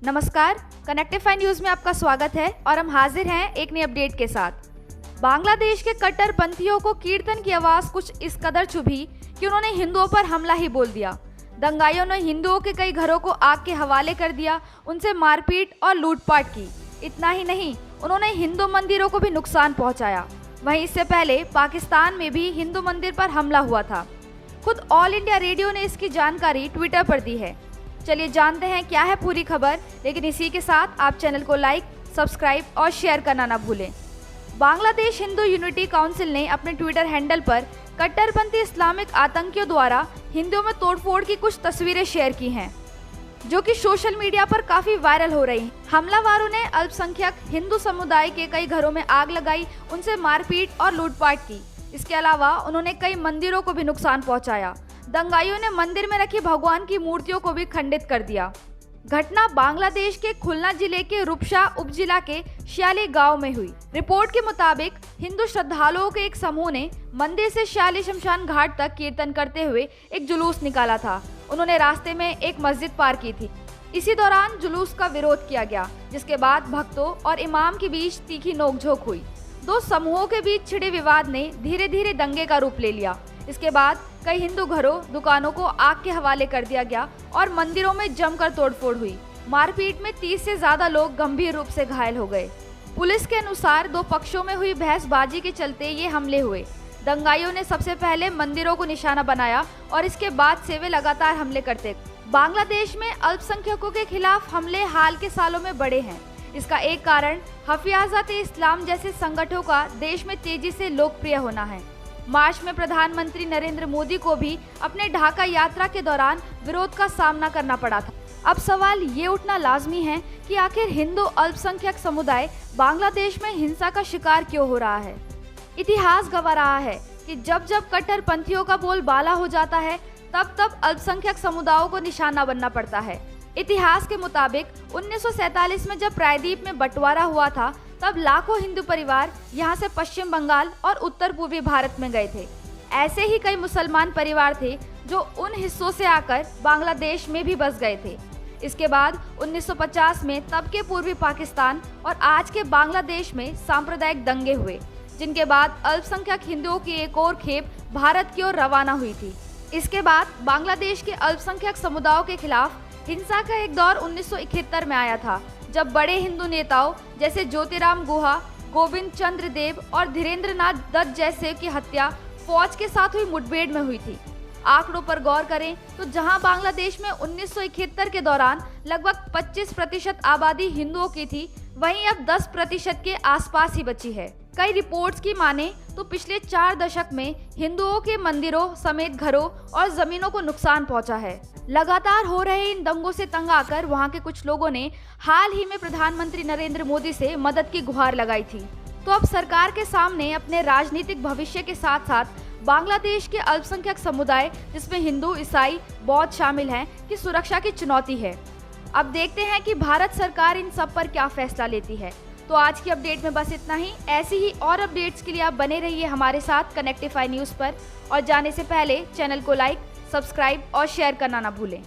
नमस्कार, कनेक्टिफाई न्यूज में आपका स्वागत है और हम हाजिर हैं एक नई अपडेट के साथ। बांग्लादेश के कट्टरपंथियों को कीर्तन की आवाज कुछ इस कदर चुभी कि उन्होंने हिंदुओं पर हमला ही बोल दिया। दंगाइयों ने हिंदुओं के कई घरों को आग के हवाले कर दिया, उनसे मारपीट और लूटपाट की। इतना ही नहीं, उन्होंने हिंदू मंदिरों को भी नुकसान पहुंचाया। वहीं इससे पहले पाकिस्तान में भी हिंदू मंदिर पर हमला हुआ था। खुद ऑल इंडिया रेडियो ने इसकी जानकारी ट्विटर पर दी है। चलिए जानते हैं क्या है पूरी खबर, लेकिन इसी के साथ आप चैनल को लाइक, सब्सक्राइब और शेयर करना ना भूलें। बांग्लादेश हिंदू यूनिटी काउंसिल ने अपने ट्विटर हैंडल पर कट्टरपंथी इस्लामिक आतंकियों द्वारा हिंदुओं में तोड़फोड़ की कुछ तस्वीरें शेयर की हैं, जो कि सोशल मीडिया पर काफी वायरल हो रही हैं। हमलावरों ने अल्पसंख्यक हिंदू समुदाय के कई घरों में आग लगाई, उनसे मारपीट और लूटपाट की। इसके अलावा उन्होंने कई मंदिरों को भी नुकसान पहुंचाया। दंगाइयों ने मंदिर में रखी भगवान की मूर्तियों को भी खंडित कर दिया। घटना बांग्लादेश के खुलना जिले के रूपसा उपजिला के श्याली गांव में हुई। रिपोर्ट के मुताबिक हिंदू श्रद्धालुओं के एक समूह ने मंदिर से श्याली शमशान घाट तक कीर्तन करते हुए एक जुलूस निकाला था। उन्होंने रास्ते में एक मस्जिद पार की थी। इसी दौरान जुलूस का विरोध किया गया, जिसके बाद भक्तों और इमाम के बीच तीखी नोकझोंक हुई। दो समूहों के बीच छिड़े विवाद ने धीरे धीरे दंगे का रूप ले लिया। इसके बाद कई हिंदू घरों, दुकानों को आग के हवाले कर दिया गया और मंदिरों में जमकर तोड़फोड़ हुई। मारपीट में 30 से ज्यादा लोग गंभीर रूप से घायल हो गए। पुलिस के अनुसार दो पक्षों में हुई बहसबाजी के चलते ये हमले हुए। दंगाइयों ने सबसे पहले मंदिरों को निशाना बनाया और इसके बाद से वे लगातार हमले करते। बांग्लादेश में अल्पसंख्यकों के खिलाफ हमले हाल के सालों में बढ़े हैं। इसका एक कारण हिफाज़त-ए-इस्लाम जैसे संगठनों का देश में तेजी से लोकप्रिय होना है। मार्च में प्रधानमंत्री नरेंद्र मोदी को भी अपने ढाका यात्रा के दौरान विरोध का सामना करना पड़ा था। अब सवाल ये उठना लाजमी है कि आखिर हिंदू अल्पसंख्यक समुदाय बांग्लादेश में हिंसा का शिकार क्यों हो रहा है। इतिहास गवाह रहा है कि जब जब कट्टरपंथियों का बोलबाला हो जाता है, तब तब अल्पसंख्यक समुदायों को निशाना बनना पड़ता है। इतिहास के मुताबिक 1947 में जब प्रायद्वीप में बंटवारा हुआ था, तब लाखों हिंदू परिवार यहां से पश्चिम बंगाल और उत्तर पूर्वी भारत में गए थे। ऐसे ही कई मुसलमान परिवार थे जो उन हिस्सों से आकर बांग्लादेश में भी बस गए थे। इसके बाद 1950 में तब के पूर्वी पाकिस्तान और आज के बांग्लादेश में सांप्रदायिक दंगे हुए, जिनके बाद अल्पसंख्यक हिंदुओं की एक और खेप भारत की ओर रवाना हुई थी। इसके बाद बांग्लादेश के अल्पसंख्यक समुदायों के खिलाफ हिंसा का एक दौर 1971 में आया था, जब बड़े हिंदू नेताओं जैसे ज्योतिराम गुहा, गोविंद चंद्र देव और धीरेन्द्र नाथ दत्त जैसे की हत्या फौज के साथ हुई मुठभेड़ में हुई थी। आंकड़ों पर गौर करें तो जहां बांग्लादेश में 1971 के दौरान लगभग 25% आबादी हिंदुओं की थी, वहीं अब 10% के आसपास ही बची है। कई रिपोर्ट्स की माने तो पिछले 4 दशक में हिंदुओं के मंदिरों समेत घरों और जमीनों को नुकसान पहुंचा है। लगातार हो रहे इन दंगों से तंग आकर वहां के कुछ लोगों ने हाल ही में प्रधानमंत्री नरेंद्र मोदी से मदद की गुहार लगाई थी। तो अब सरकार के सामने अपने राजनीतिक भविष्य के साथ साथ बांग्लादेश के अल्पसंख्यक समुदाय, जिसमें हिंदू, ईसाई, बौद्ध शामिल हैं, की सुरक्षा की चुनौती है। अब देखते हैं कि भारत सरकार इन सब पर क्या फैसला लेती है। तो आज की अपडेट में बस इतना ही। ऐसी ही और अपडेट्स के लिए आप बने रहिए हमारे साथ कनेक्टिफाई न्यूज़ पर, और जाने से पहले चैनल को लाइक, सब्सक्राइब और शेयर करना ना भूलें।